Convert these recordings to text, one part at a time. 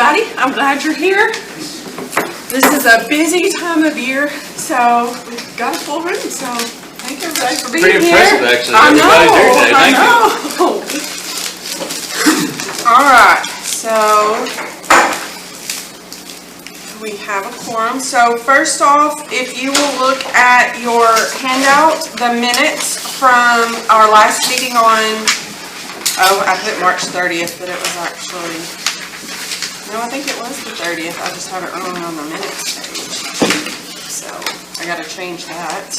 everybody. I'm glad you're here. This is a busy time of year, so we've got a full room, so thank everybody for being here. Pretty impressive, actually. I Everybody's here know, today. I Thank know. All right, so we have a quorum. So first off, if you will look at your handout, the minutes from our last meeting on, I put March 30th, but it was actually, no, I think it was the 30th. I just have it wrong on the minutes page. So I got to change that.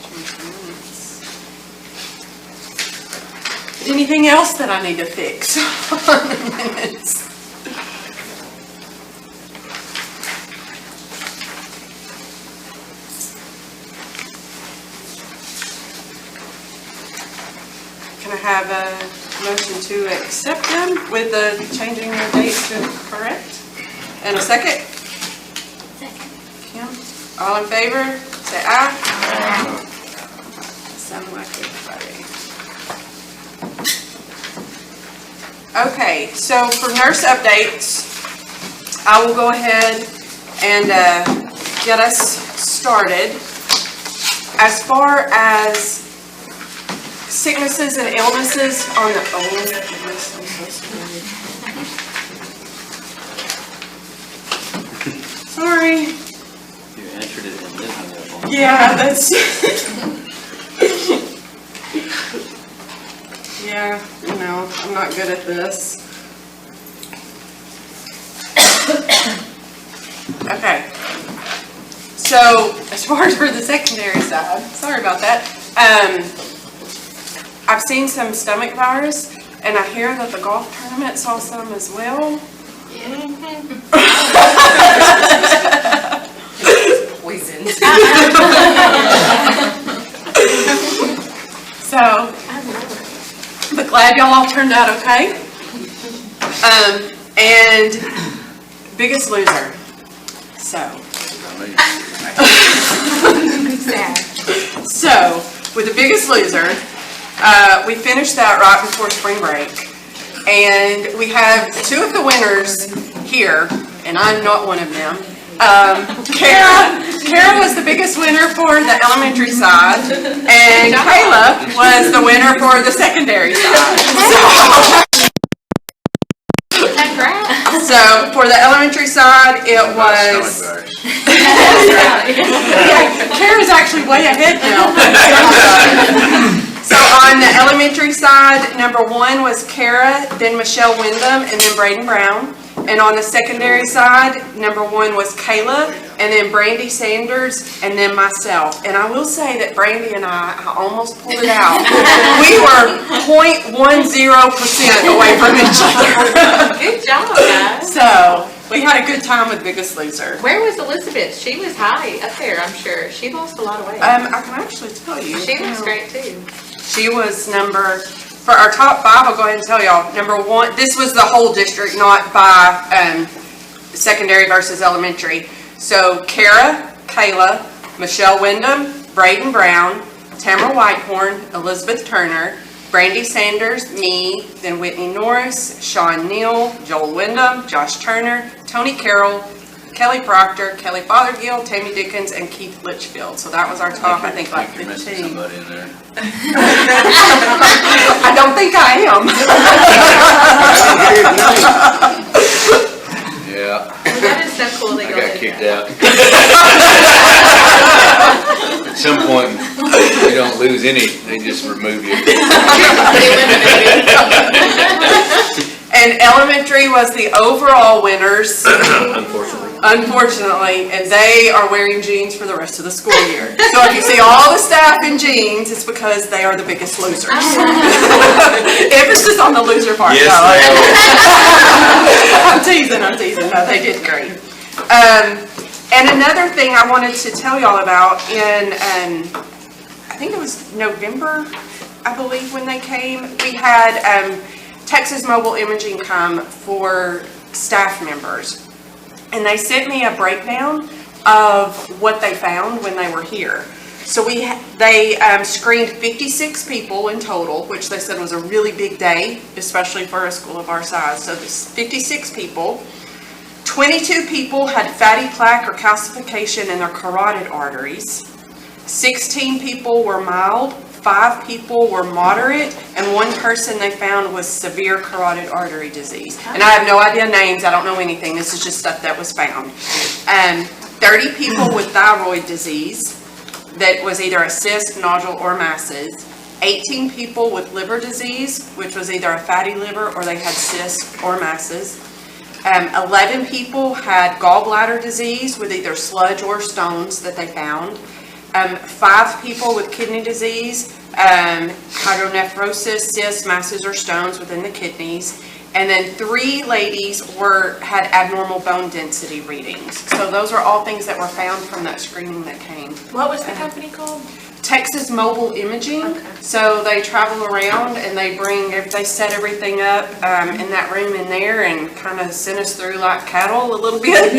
Change the minutes. Anything else that I need to fix on the minutes? Can I have a motion to accept them with the changing the date to correct? And a second? Second. Kim? All in favor? Say aye. Aye. Sound like everybody. Okay, so for nurse updates, I will go ahead and get us started. As far as sicknesses and illnesses on the, oh goodness, I'm so sorry. You answered it and then hung up on it. Yeah, that's, yeah, no, I'm not good at this. Okay, so as far as for the secondary side, sorry about that. I've seen some stomach virus, and I hear that the golf tournament saw some as well. Poison. So, but glad y'all all turned out okay. And Biggest Loser. So. So, with the Biggest Loser, we finished that right before spring break, and we have two of the winners here, and I'm not one of them. Kara was the biggest winner for the elementary side, and Kayla was the winner for the secondary side. So for the elementary side, it was. Yeah, Kara's actually way ahead now. So on the elementary side, number 1 was Kara, then Michelle Wyndham, and then Braden Brown. And on the secondary side, number 1 was Kayla, and then Brandy Sanders, and then myself. And I will say that Brandy and I almost pulled it out. We were 0.10% away from each other. Good job, guys. So we had a good time with Biggest Loser. Where was Elizabeth? She was high up there, I'm sure. She lost a lot of weight. I can actually tell you. She looks great too. She was for our top 5, I'll go ahead and tell y'all. Number 1, this was the whole district, not by secondary versus elementary. So Kara, Kayla, Michelle Wyndham, Braden Brown, Tamara Whitehorn, Elizabeth Turner, Brandy Sanders, me, then Whitney Norris, Sean Neal, Joel Wyndham, Josh Turner, Tony Carroll, Kelly Proctor, Kelly Fothergill, Tammy Dickens, and Keith Litchfield. So that was our top, I think, like 15. You're missing somebody in there. I don't think I am. Yeah. Well, that is so cool that I you're got like kicked that. out. At some point, you don't lose any, they just remove you. And elementary was the overall winners, unfortunately, and they are wearing jeans for the rest of the school year. So if you see all the staff in jeans, it's because they are the biggest losers. Emphasis on the loser part. Yes, I'm teasing. No, they did great. And another thing I wanted to tell y'all about in, I think it was November, I believe, when they came, we had Texas Mobile Imaging come for staff members, and they sent me a breakdown of what they found when they were here. So they screened 56 people in total, which they said was a really big day, especially for a school of our size. So this 56 people. 22 people had fatty plaque or calcification in their carotid arteries. 16 people were mild, 5 people were moderate, and 1 person they found was severe carotid artery disease. And I have no idea names, I don't know anything, this is just stuff that was found. 30 people with thyroid disease that was either a cyst, nodule, or masses. 18 people with liver disease, which was either a fatty liver or they had cysts or masses. 11 people had gallbladder disease with either sludge or stones that they found. 5 people with kidney disease, hydronephrosis, cysts, masses, or stones within the kidneys. And then 3 ladies had abnormal bone density readings. So those are all things that were found from that screening that came. What was the company called? Texas Mobile Imaging. Okay. So they travel around and they set everything up in that room in there and kind of sent us through like cattle a little bit,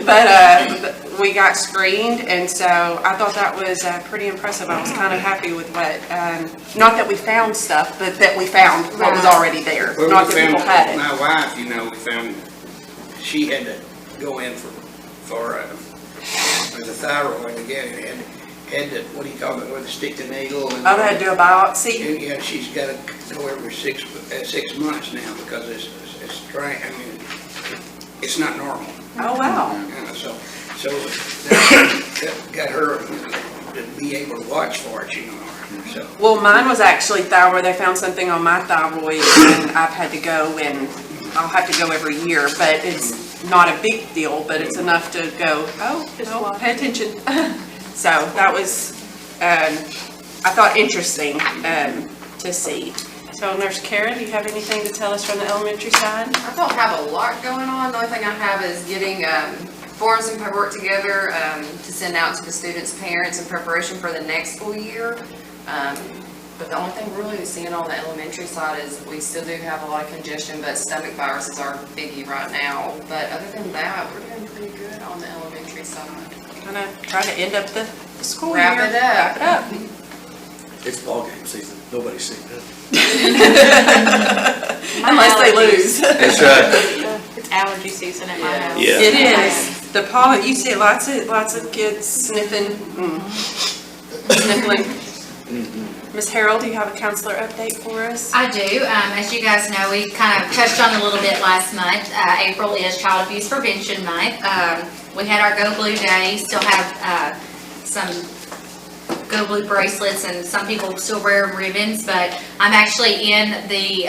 but we got screened, and so I thought that was pretty impressive. I was kind of happy with what, not that we found stuff, but that we found what was already there. Well, Not we that people found, had it. my wife, we found she had to go in for the thyroid again, and had to, what do you call it, where they stick the needle. And Oh, they had to do a biopsy? Yeah, she's got to go every 6 months now because it's dry. I mean, it's not normal. Oh, wow. So that got her to be able to watch for it, So. Well, mine was actually thyroid. They found something on my thyroid, and I've had to go, and I'll have to go every year, but it's not a big deal, but it's enough to go, oh, pay attention. So that was, I thought, interesting to see. So Nurse Kara, do you have anything to tell us from the elementary side? I don't have a lot going on. The only thing I have is getting forms and paperwork together to send out to the students' parents in preparation for the next school year. But the only thing really to seeing on the elementary side is we still do have a lot of congestion, but stomach viruses are biggie right now. But other than that, we're doing pretty good on the elementary side. Kind of try to end up the school Wrap year. it up. Wrap it up. It's ball game season. Nobody's seen that. Unless they lose. That's right. It's allergy season at my Yeah. house. Yeah. It is. The pollen, you see lots of kids sniffing, sniffling. Ms. Harold, do you have a counselor update for us? I do. As you guys know, we kind of touched on it a little bit last month. April is Child Abuse Prevention Month. We had our Go Blue Day, still have some Go Blue bracelets, and some people still wear ribbons, but I'm actually in the,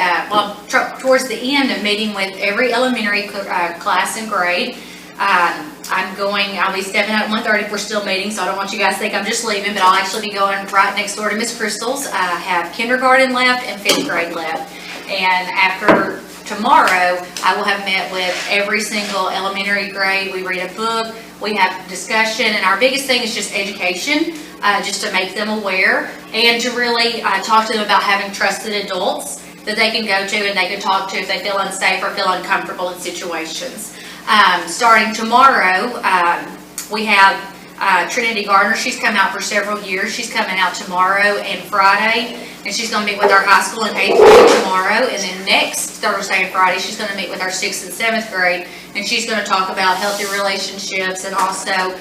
towards the end of meeting with every elementary class and grade. I'll be stepping out at 1:30. We're still meeting, so I don't want you guys to think I'm just leaving, but I'll actually be going right next door to Miss Crystal's. I have kindergarten left and 5th grade left. And after tomorrow, I will have met with every single elementary grade. We read a book, we have discussion, and our biggest thing is just education, just to make them aware and to really talk to them about having trusted adults that they can go to and they can talk to if they feel unsafe or feel uncomfortable in situations. Starting tomorrow, we have Trinity Gardner. She's come out for several years. She's coming out tomorrow and Friday, and she's going to meet with our high school and 8th grade tomorrow. And then next Thursday and Friday, she's going to meet with our 6th and 7th grade, and she's going to talk about healthy relationships and also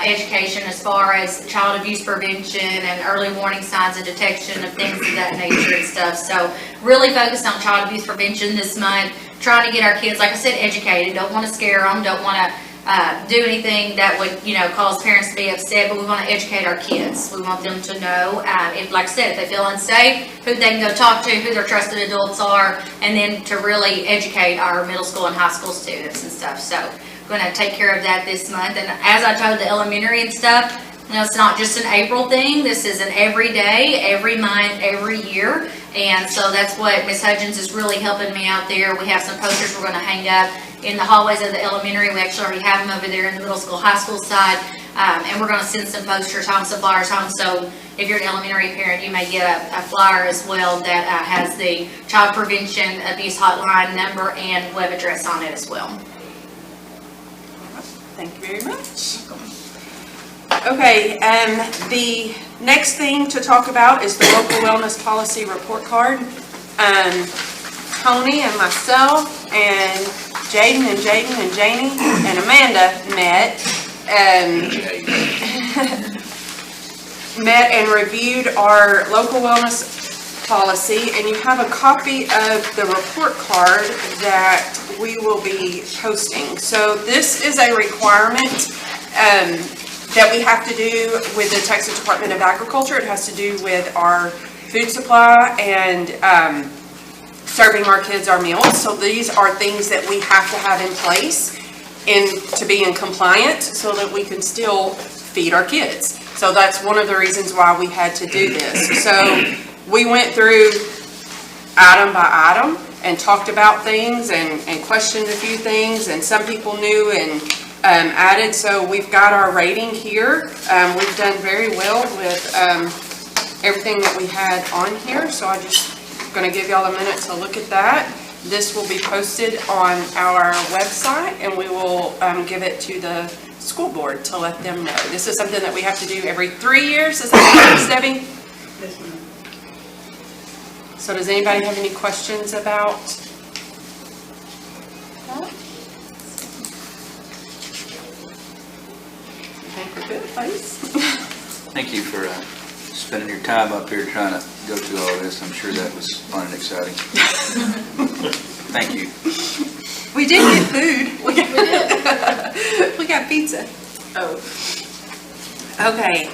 education as far as child abuse prevention and early warning signs and detection of things of that nature and stuff. So really focused on child abuse prevention this month, trying to get our kids, like I said, educated. Don't want to scare them, don't want to do anything that would, cause parents to be upset, but we want to educate our kids. We want them to know, if, like I said, if they feel unsafe, who they can go talk to, who their trusted adults are, and then to really educate our middle school and high school students and stuff. So going to take care of that this month. And as I told the elementary and stuff, it's not just an April thing. This is an every day, every month, every year. And so that's what Ms. Hudgens is really helping me out there. We have some posters we're going to hang up in the hallways of the elementary. We actually already have them over there in the middle school, high school side. And we're going to send some posters home, some flyers home. So if you're an elementary parent, you may get a flyer as well that has the Child Prevention Abuse Hotline number and web address on it as well. Thank you very much. Okay, the next thing to talk about is the local wellness policy report card. Tony and myself and Jaden and Janie and Amanda met and reviewed our local wellness policy, and you have a copy of the report card that we will be posting. So this is a requirement that we have to do with the Texas Department of Agriculture. It has to do with our food supply and serving our kids our meals. So these are things that we have to have in place to be in compliance so that we can still feed our kids. So that's one of the reasons why we had to do this. So we went through item by item and talked about things and questioned a few things, and some people knew and added. So we've got our rating here. We've done very well with everything that we had on here. So I'm just going to give y'all a minute to look at that. This will be posted on our website, and we will give it to the school board to let them know. This is something that we have to do every 3 years. Is that correct, Debbie? So does anybody have any questions about that? I think we're good, please. Thank you for spending your time up here trying to go through all this. I'm sure that was fun and exciting. Thank you. We did get food. We got pizza. Oh. Okay.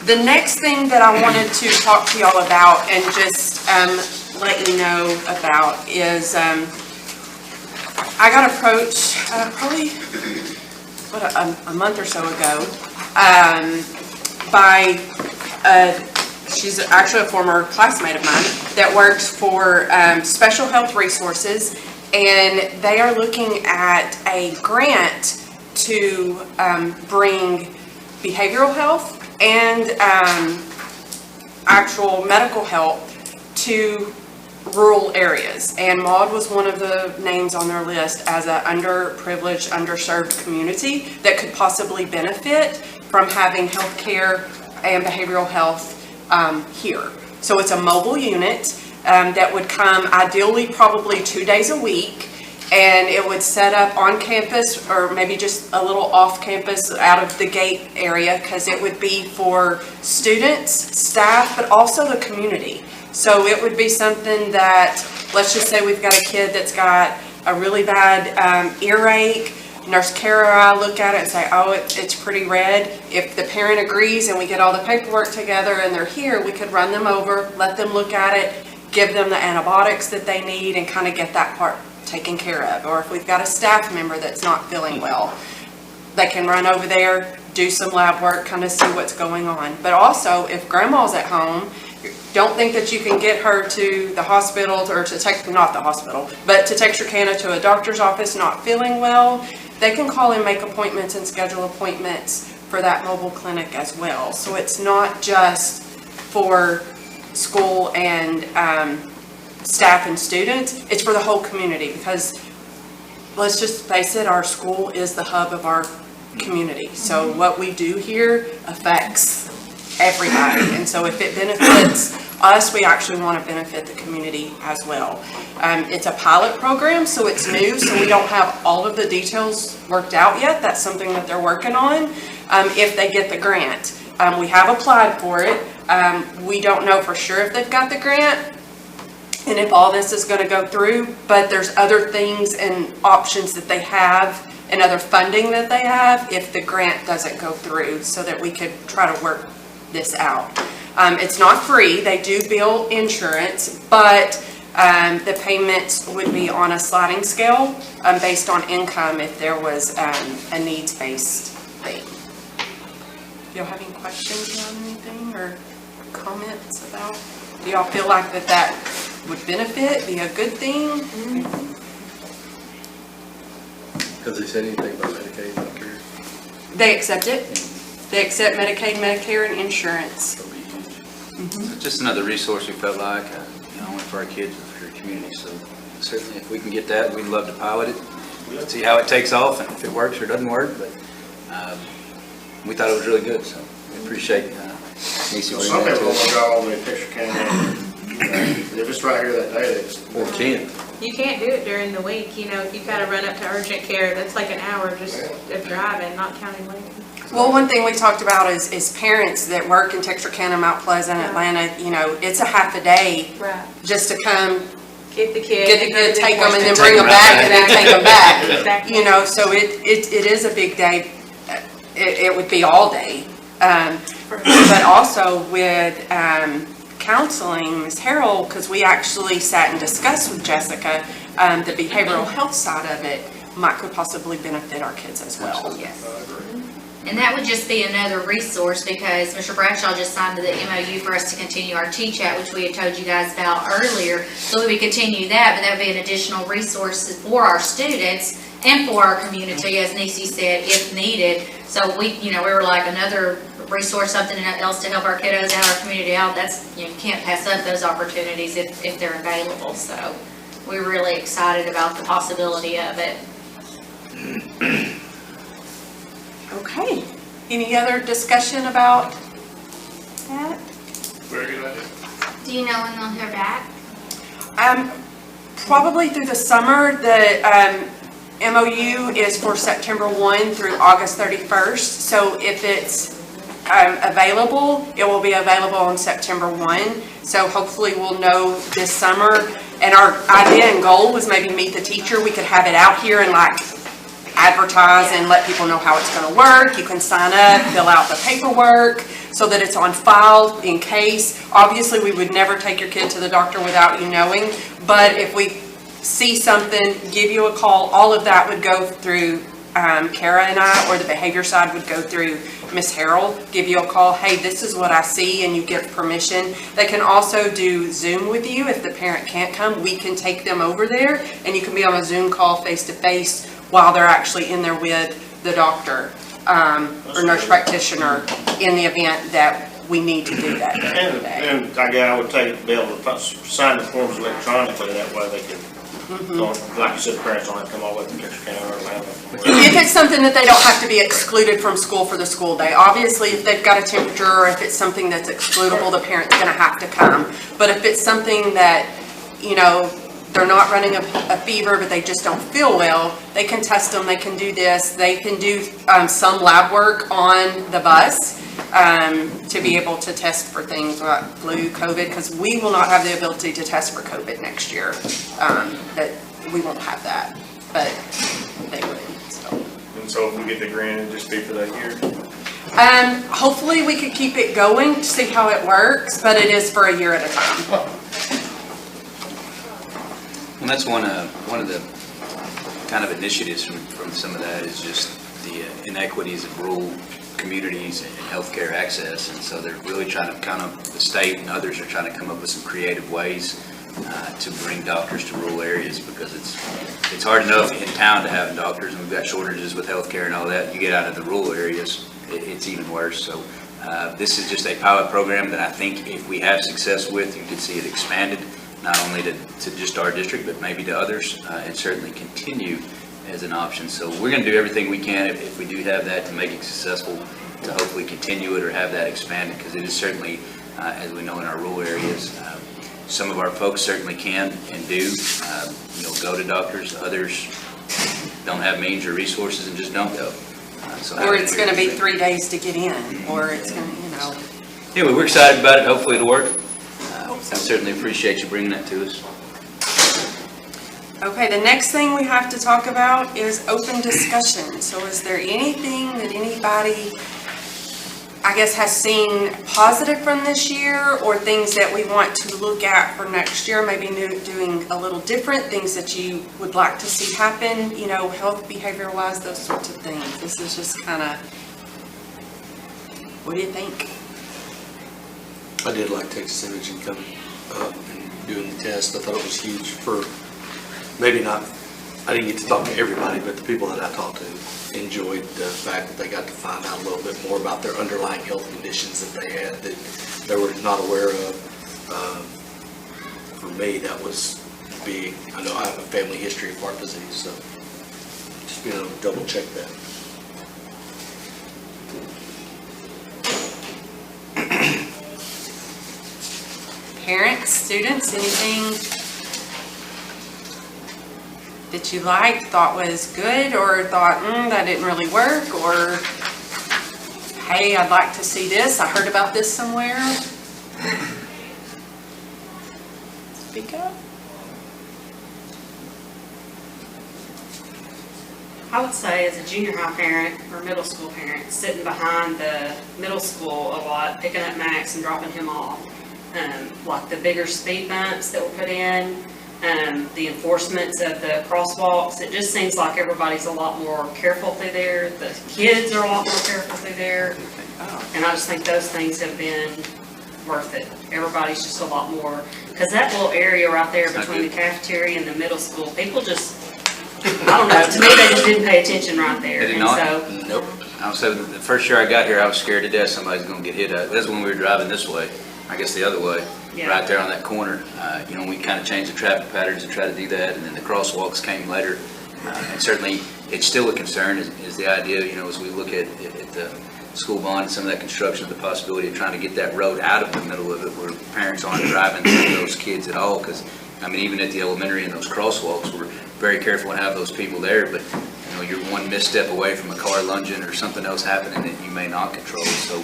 The next thing that I wanted to talk to y'all about and just let you know about is I got approached probably a month or so ago by she's actually a former classmate of mine that works for Special Health Resources, and they are looking at a grant to bring behavioral health and actual medical help to rural areas. And Maud was one of the names on their list as an underprivileged, underserved community that could possibly benefit from having health care and behavioral health here. So it's a mobile unit that would come ideally probably 2 days a week, and it would set up on campus or maybe just a little off campus out of the gate area, because it would be for students, staff, but also the community. So it would be something that, let's just say we've got a kid that's got a really bad earache. Nurse Kara and I look at it and say, oh, it's pretty red. If the parent agrees and we get all the paperwork together and they're here, we could run them over, let them look at it, give them the antibiotics that they need, and kind of get that part taken care of. Or if we've got a staff member that's not feeling well, they can run over there, do some lab work, kind of see what's going on. But also, if grandma's at home, don't think that you can get her to the hospital or to take, not the hospital, but to Texarkana to a doctor's office not feeling well. They can call and make appointments and schedule appointments for that mobile clinic as well. So it's not just for school and staff and students, it's for the whole community, because let's just face it, our school is the hub of our community. So what we do here affects everybody, and so if it benefits us, we actually want to benefit the community as well. It's a pilot program, so it's new, so we don't have all of the details worked out yet. That's something that they're working on if they get the grant. We have applied for it. We don't know for sure if they've got the grant and if all this is going to go through, but there's other things and options that they have and other funding that they have if the grant doesn't go through, so that we could try to work this out. It's not free. They do bill insurance, but the payments would be on a sliding scale based on income if there was a needs-based thing. Do y'all have any questions on anything or comments about? Do y'all feel like that would benefit, be a good thing? Has they said anything about Medicaid, Medicare? They accept it. They accept Medicaid, Medicare, and insurance. That'll be huge. Just another resource we felt like, only for our kids and for your community. So certainly if we can get that, we'd love to pilot it, see how it takes off and if it works or doesn't work. But we thought it was really good, so we appreciate Nisi Some bringing that people to will us. drive all the way to Texarkana. They're just right here that day, they just. Or 10. You can't do it during the week, you know, if you've gotta run up to urgent care, that's like an hour just of driving, not counting waiting. Well, one thing we talked about is parents that work in Texarkana, Mount Pleasant, Atlanta, you know, it's a half a day Right. just to come, Get the kid. get the kid, take them, and then Take bring them them back, right and then take them back. Exactly. You know, so it is a big day. It would be all day. But also with counseling, Ms. Harrell, because we actually sat and discussed with Jessica, the behavioral health side of it could possibly benefit our kids as well. Yes. And that would just be another resource because Mr. Bradshaw just signed the MOU for us to continue our T-chat, which we had told you guys about earlier. So we would continue that, but that would be an additional resource for our students and for our community, as Nisi said, if needed. So we were like another resource, something else to help our kiddos out, our community out. That's, you can't pass up those opportunities if they're available. So we're really excited about the possibility of it. Okay. Any other discussion about that? Very good idea. Do you know when they'll hear back? Probably through the summer. The MOU is for September 1 through August 31st. So if it's available, it will be available on September 1. So hopefully we'll know this summer. And our idea and goal was maybe meet the teacher. We could have it out here and like advertise and let people know how it's going to work. You can sign up, fill out the paperwork so that it's on file in case. Obviously, we would never take your kid to the doctor without you knowing, but if we see something, give you a call, all of that would go through Kara and I, or the behavior side would go through Ms. Harrell, give you a call, hey, this is what I see, and you give permission. They can also do Zoom with you. If the parent can't come, we can take them over there, and you can be on a Zoom call face-to-face while they're actually in there with the doctor or nurse practitioner in the event that we need to do that during the day. And again, I would be able to sign the forms electronically, that way they can, like you said, parents don't have to come all the way from Texarkana or Atlanta. If it's something that they don't have to be excluded from school for the school day. Obviously, if they've got a temperature or if it's something that's excludable, the parent's gonna have to come. But if it's something that, they're not running a fever, but they just don't feel well, they can test them, they can do this, they can do some lab work on the bus to be able to test for things like flu, COVID, because we will not have the ability to test for COVID next year. That we won't have that, but they would, so. And so if we get the grant, it'd just be for that year? Hopefully we could keep it going to see how it works, but it is for a year at a time. And that's one of the kind of initiatives from some of that is just the inequities of rural communities and healthcare access. And so they're really trying to the state and others are trying to come up with some creative ways to bring doctors to rural areas, because it's hard enough in town to have doctors, and we've got shortages with healthcare and all that. You get out of the rural areas, it's even worse. So this is just a pilot program that I think if we have success with, you could see it expanded, not only to just our district, but maybe to others, and certainly continue as an option. So we're going to do everything we can if we do have that to make it successful, to hopefully continue it or have that expanded, because it is certainly, as we know in our rural areas, some of our folks certainly can and do, go to doctors. Others don't have means or resources and just don't go. Or it's going to be 3 days to get in, or it's going to, Anyway, we're excited about it. Hopefully it'll work. I certainly appreciate you bringing that to us. Okay, the next thing we have to talk about is open discussion. So is there anything that anybody, I guess, has seen positive from this year, or things that we want to look at for next year, maybe doing a little different, things that you would like to see happen, health, behavior-wise, those sorts of things? This is just kind of, what do you think? I did like Texas Imaging coming up and doing the test. I thought it was huge for, maybe not, I didn't get to talk to everybody, but the people that I talked to enjoyed the fact that they got to find out a little bit more about their underlying health conditions that they had that they were not aware of. For me, that was big. I know I have a family history of heart disease, so just being able to double check that. Parents, students, anything that you liked, thought was good, or thought, that didn't really work, or, hey, I'd like to see this, I heard about this somewhere? Speak up. I would say as a junior high parent or middle school parent, sitting behind the middle school a lot, picking up Max and dropping him off. Like the bigger speed bumps that were put in, the enforcements of the crosswalks, it just seems like everybody's a lot more careful through there. The kids are a lot more careful through there. And I just think those things have been worth it. Everybody's just a lot more, because that little area right there between the cafeteria and the middle school, people just, I don't know, to me, they just didn't pay attention right there. They did And not? so, Nope. I was saying, the first year I got here, I was scared to death somebody's gonna get hit. That's when we were driving this way, I guess the other way, Yeah. right there on that corner. We kind of changed the traffic patterns and tried to do that, and then the crosswalks came later. And certainly, it's still a concern, is the idea, as we look at the school bond and some of that construction, the possibility of trying to get that road out of the middle of it where parents aren't driving through those kids at all, because, even at the elementary and those crosswalks, we're very careful to have those people there, but, you're one misstep away from a car lunging or something else happening that you may not control. So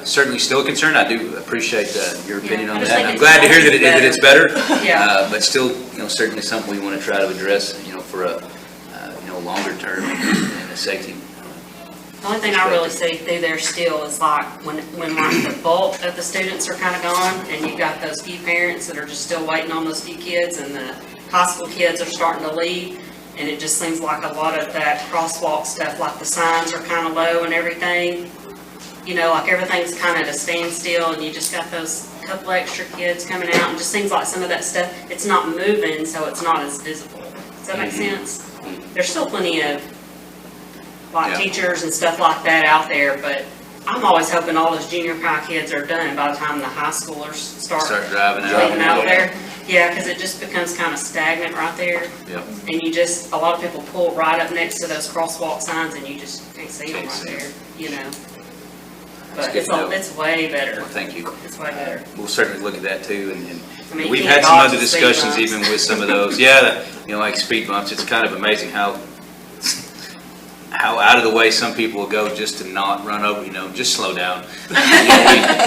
certainly still a concern. I do appreciate your opinion I on just that. think I'm it's glad to hear that it's better. Yeah. But still, certainly something we want to try to address, for a, longer term and a safety. the only thing I really see through there still is like when like the bulk of the students are kind of gone and you've got those few parents that are just still waiting on those few kids and the high school kids are starting to leave. And it just seems like a lot of that crosswalk stuff, like the signs are kind of low and everything. Like everything's kind of at a standstill and you just got those couple extra kids coming out and just seems like some of that stuff, it's not moving, so it's not as visible. Does that make sense? There's still plenty of like teachers and stuff like that out there, but I'm always hoping all those junior high kids are done by the time the high schoolers start driving out there. Yeah, because it just becomes kind of stagnant right there. Yep. And a lot of people pull right up next to those crosswalk signs and you just can't see them right there, But it's way better. Well, thank you. It's way better. We'll certainly look at that too, I mean, we've you had can't some dodge other the speed discussions bumps. even with some of those. Yeah, like speed bumps, it's kind of amazing how out of the way some people will go just to not run over, just slow down.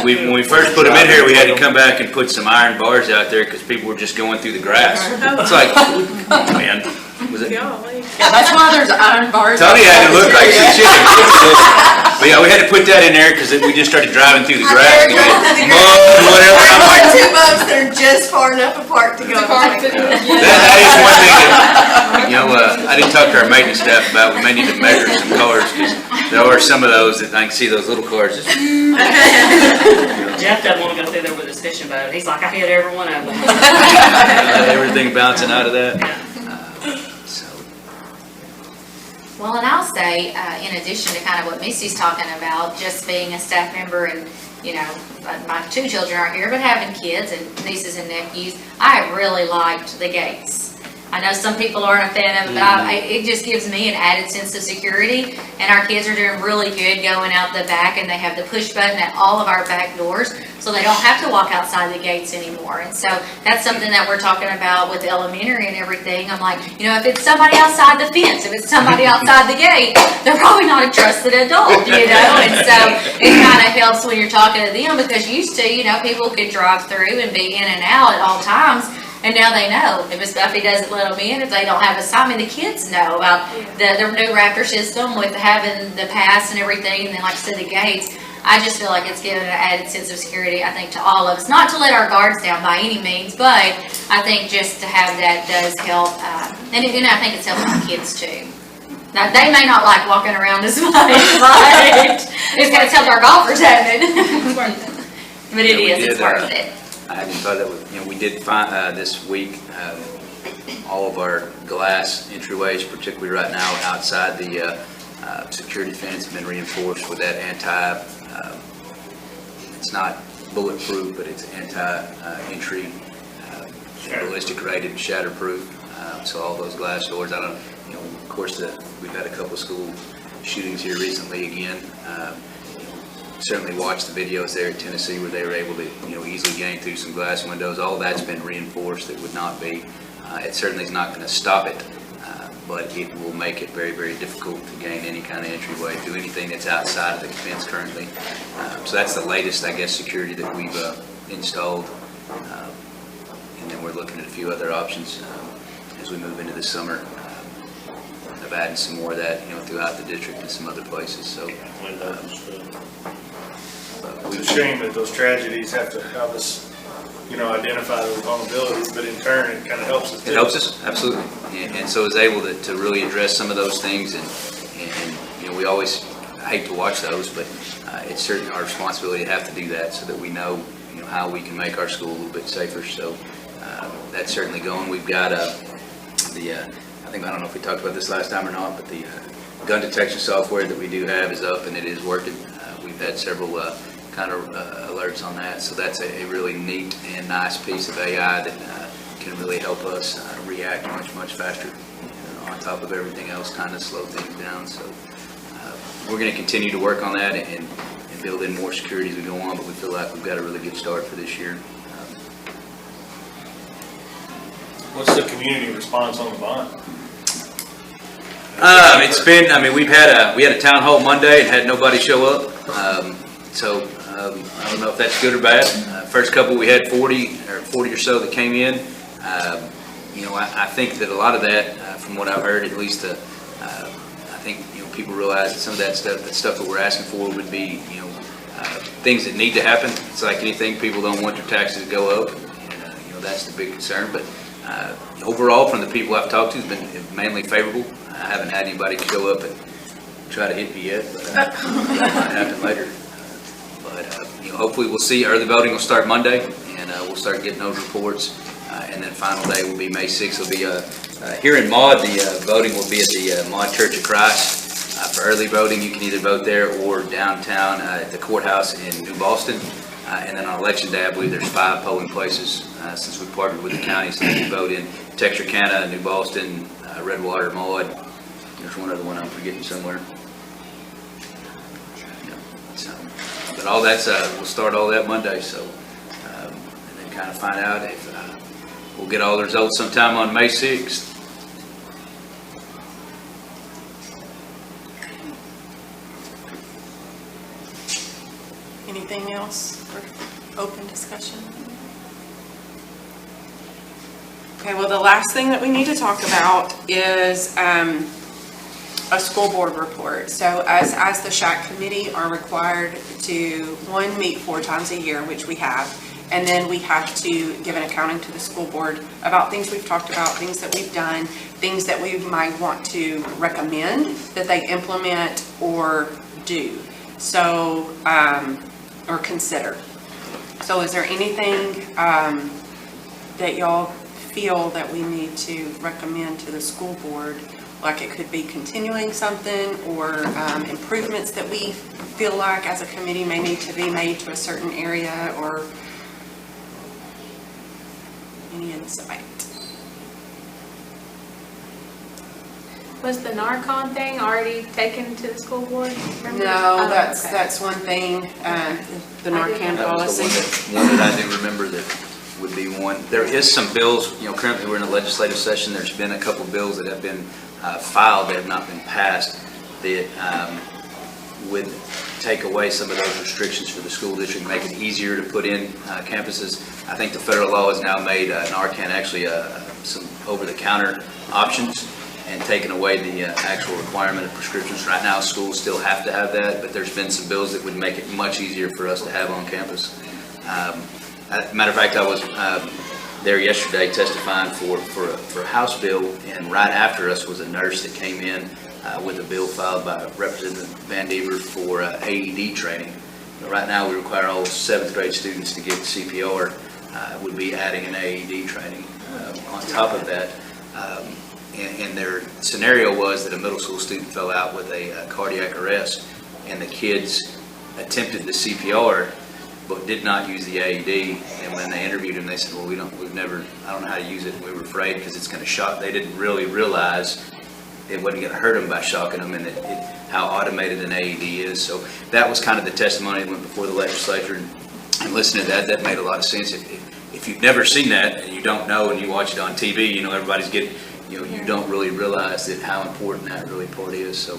When we first put them in here, we had to come back and put some iron bars out there because people were just going through the grass. It's like, oh man, was it? Yeah, that's why there's iron bars. Tony had to look like some shit. But yeah, we had to put that in there because we just started driving through the grass. Whatever. I'm like, Two bumps that are just far enough apart to go. that is one thing that, I didn't talk to our maintenance staff about. We may need to measure some cars because there are some of those that I can see those little cars just. Jeff doesn't want to go through there with his fishing boat. He's like, I hit every one of them. Everything bouncing out of that. Well, and I'll say, in addition to kind of what Missy's talking about, just being a staff member and, my two children aren't here, but having kids and nieces and nephews, I really liked the gates. I know some people aren't a fan of it, but it just gives me an added sense of security. And our kids are doing really good going out the back, and they have the push button at all of our back doors, so they don't have to walk outside the gates anymore. And so that's something that we're talking about with elementary and everything. I'm like, if it's somebody outside the fence, if it's somebody outside the gate, they're probably not a trusted adult, And so it kind of helps when you're talking to them, because used to, people could drive through and be in and out at all times. And now they know if Miss Buffy doesn't let them in, if they don't have a sign. The kids know about the new Raptor system with having the pass and everything, and then, like I said, the gates. I just feel like it's given an added sense of security, I think, to all of us. Not to let our guards down by any means, but I think just to have that does help. And I think it's helping the kids, too. Now, they may not like walking around this much, but it's going to help our golfers, hasn't it? It's worth it. But it is, it's worth it. I hadn't thought that we did find this week all of our glass entryways, particularly right now outside the security fence, have been reinforced with that it's not bulletproof, but it's anti-entry, ballistic rated, shatterproof. So all those glass doors, of course, we've had a couple of school shootings here recently again. certainly watched the videos there at Tennessee where they were able to, easily gain through some glass windows. All that's been reinforced. It would not be, it certainly is not going to stop it, but it will make it very, very difficult to gain any kind of entryway through anything that's outside of the fence currently. So that's the latest, I guess, security that we've installed. And then we're looking at a few other options as we move into the summer of adding some more of that, throughout the district and some other places. So it's a shame that those tragedies have to have us, identify those vulnerabilities, but in turn, it kind of helps us. It helps us, absolutely. And so is able to really address some of those things. And we always hate to watch those, but it's certainly our responsibility to have to do that so that we know, how we can make our school a little bit safer. So that's certainly going. We've got I don't know if we talked about this last time or not, but the gun detection software that we do have is up and it is working. We've had several kind of alerts on that, so that's a really neat and nice piece of AI that can really help us react much faster, on top of everything else, kind of slow things down. So we're going to continue to work on that and build in more security as we go on, but we feel like we've got a really good start for this year. What's the community response on the bond? It's been, we had a town hall Monday and had nobody show up. I don't know if that's good or bad. First couple we had 40 or so that came in. I think that a lot of that, from what I've heard, at least, I think people realize that some of that stuff that we're asking for would be things that need to happen. It's like anything, people don't want their taxes to go up, and that's the big concern. But overall, from the people I've talked to, it's been mainly favorable. I haven't had anybody show up and try to hit me yet, but that might happen later. But hopefully we'll see. Early voting will start Monday, and we'll start getting those reports. And then final day will be May 6th. It'll be here in Maud. The voting will be at the Maud Church of Christ. For early voting, you can either vote there or downtown at the courthouse in New Boston. And then on election day, I believe there's 5 polling places since we partnered with the county. So you can vote in Texarkana, New Boston, Redwater, Maud. There's one other one I'm forgetting somewhere. But all that's, we'll start all that Monday, so, and then kind of find out if we'll get all the results sometime on May 6th. Anything else for open discussion? Okay, well, the last thing that we need to talk about is a school board report. So as the SHAC committee are required to, one, meet 4 times a year, which we have, and then we have to give an accounting to the school board about things we've talked about, things that we've done, things that we might want to recommend that they implement or do. So, or consider. So is there anything that y'all feel that we need to recommend to the school board? Like it could be continuing something or improvements that we feel like as a committee may need to be made to a certain area, or any insight? Was the Narcon thing already taken to the school board? Remember? No, Oh, that's okay. that's one thing, the Narcan That was policy. the one that I do remember that would be one. There is some bills, currently we're in a legislative session. There's been a couple bills that have been filed that have not been passed that would take away some of those restrictions for the school district, make it easier to put in campuses. I think the federal law has now made Narcan actually some over-the-counter options and taken away the actual requirement of prescriptions. Right now, schools still have to have that, but there's been some bills that would make it much easier for us to have on campus. Matter of fact, I was there yesterday testifying for a House bill, and right after us was a nurse that came in with a bill filed by Representative Van Dever for AED training. But right now, we require all 7th grade students to get CPR. Would be adding an AED training on top of that. And their scenario was that a middle school student fell out with a cardiac arrest, and the kids attempted the CPR, but did not use the AED. And when they interviewed him, they said, well, I don't know how to use it. And we were afraid because it's going to shock. They didn't really realize it wasn't going to hurt them by shocking them, and how automated an AED is. So that was kind of the testimony that went before the legislature, and listening to that, that made a lot of sense. If you've never seen that and you don't know and you watch it on TV, everybody's getting, you don't really realize that how important that really part is. So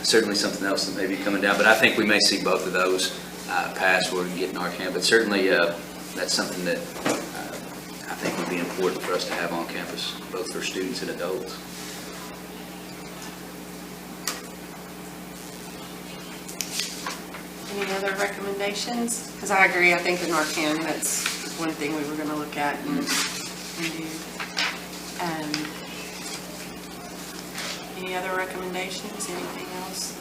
certainly something else that may be coming down, but I think we may see both of those pass where we can get Narcan. But certainly that's something that I think would be important for us to have on campus, both for students and adults. Any other recommendations? Because I agree, I think the Narcan, that's one thing we were going to look at and do. Any other recommendations, anything else?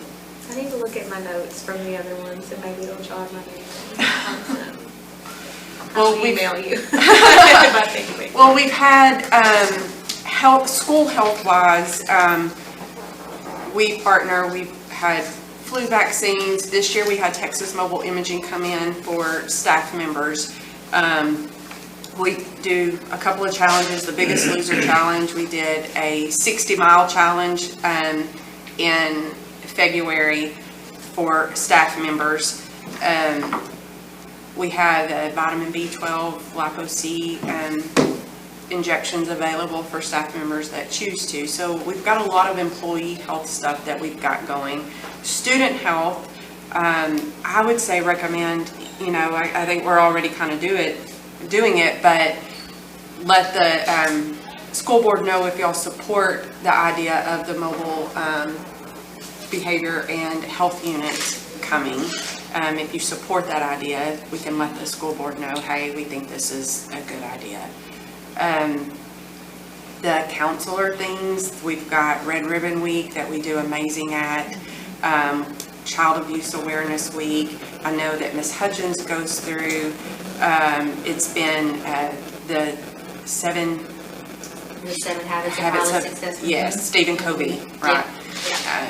I need to look at my notes from the other ones and maybe it'll jog my memory. Well, I'll email you. Well, we've had school health-wise, we've had flu vaccines. This year we had Texas Mobile Imaging come in for staff members. We do a couple of challenges. The Biggest Loser Challenge, we did a 60-mile challenge in February for staff members. We had vitamin B12, Lipo-C injections available for staff members that choose to. So we've got a lot of employee health stuff that we've got going. Student health, I would say recommend, I think we're already kind of doing it, but let the school board know if y'all support the idea of the mobile behavior and health unit coming. If you support that idea, we can let the school board know, hey, we think this is a good idea. The counselor things, we've got Red Ribbon Week that we do amazing at. Child Abuse Awareness Week. I know that Ms. Hutchins goes through. It's been the seven habits of highly successful. Yes, Stephen Covey, right? Yeah.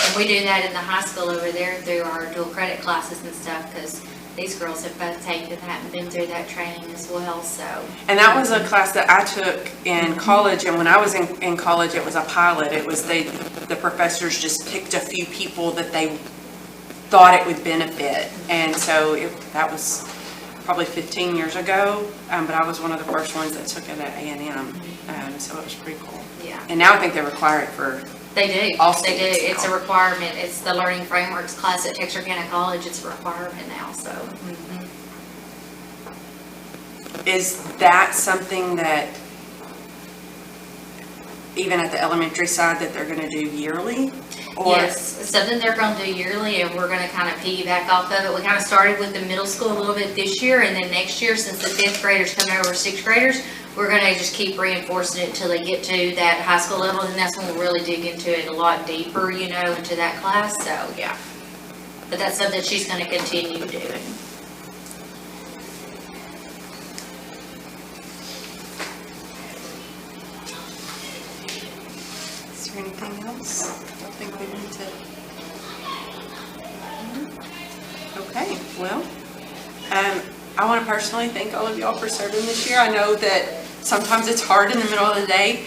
And we do that in the high school over there through our dual credit classes and stuff, because these girls have both taken that and been through that training as well, so. And that was a class that I took in college, and when I was in college, it was a pilot. It was the professors just picked a few people that they thought it would benefit, and so that was probably 15 years ago, but I was one of the first ones that took it at A&M, so it was pretty cool. Yeah. And now I think they require it for They do. all They do. students. It's a requirement. It's the Learning Frameworks class at Texarkana College. It's a requirement now, so. Is that something that, even at the elementary side, that they're going to do yearly? Or? Yes, it's something they're going to do yearly, and we're going to kind of piggyback off of it. We kind of started with the middle school a little bit this year, and then next year, since the 5th graders come over 6th graders, we're going to just keep reinforcing it until they get to that high school level, and that's when we'll really dig into it a lot deeper, into that class, so yeah. But that's something she's going to continue doing. Is there anything else? I don't think we need to. Okay, well, I want to personally thank all of y'all for serving this year. I know that sometimes it's hard in the middle of the day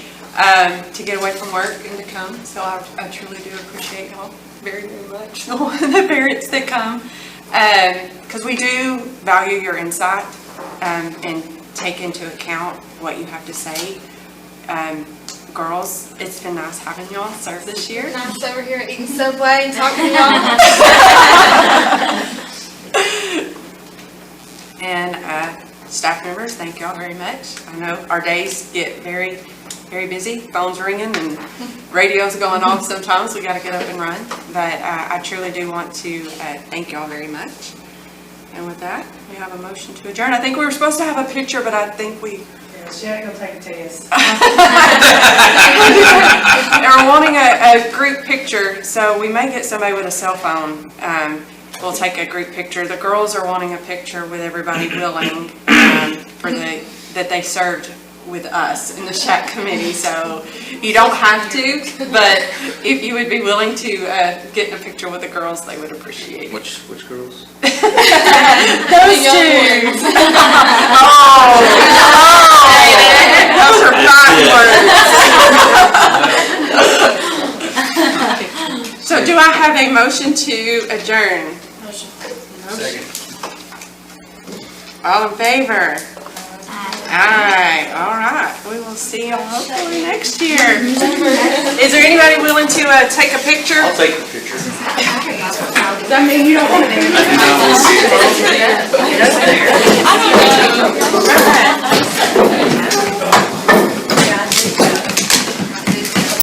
to get away from work and to come, so I truly do appreciate y'all very, very much, the parents that come, because we do value your insight and take into account what you have to say. Girls, it's been nice having y'all serve this year. Nice over here eating Subway and talking to y'all. And staff members, thank y'all very much. I know our days get very, very busy, phones ringing and radios going off sometimes. We got to get up and run. But I truly do want to thank y'all very much. And with that, we have a motion to adjourn. I think we were supposed to have a picture, but I think we... She had to go take a test. They're wanting a group picture, so we may get somebody with a cell phone. We'll take a group picture. The girls are wanting a picture with everybody willing for that they served with us in the SHAC committee. So you don't have to, but if you would be willing to get in a picture with the girls, they would appreciate it. Which girls? Those two. Those are fine words. have a motion to adjourn? Second. All in favor? Aye, all right. We will see you hopefully next year. Is there anybody willing to take a picture? I'll take the picture. Does that mean you don't want to be? I don't know. All right.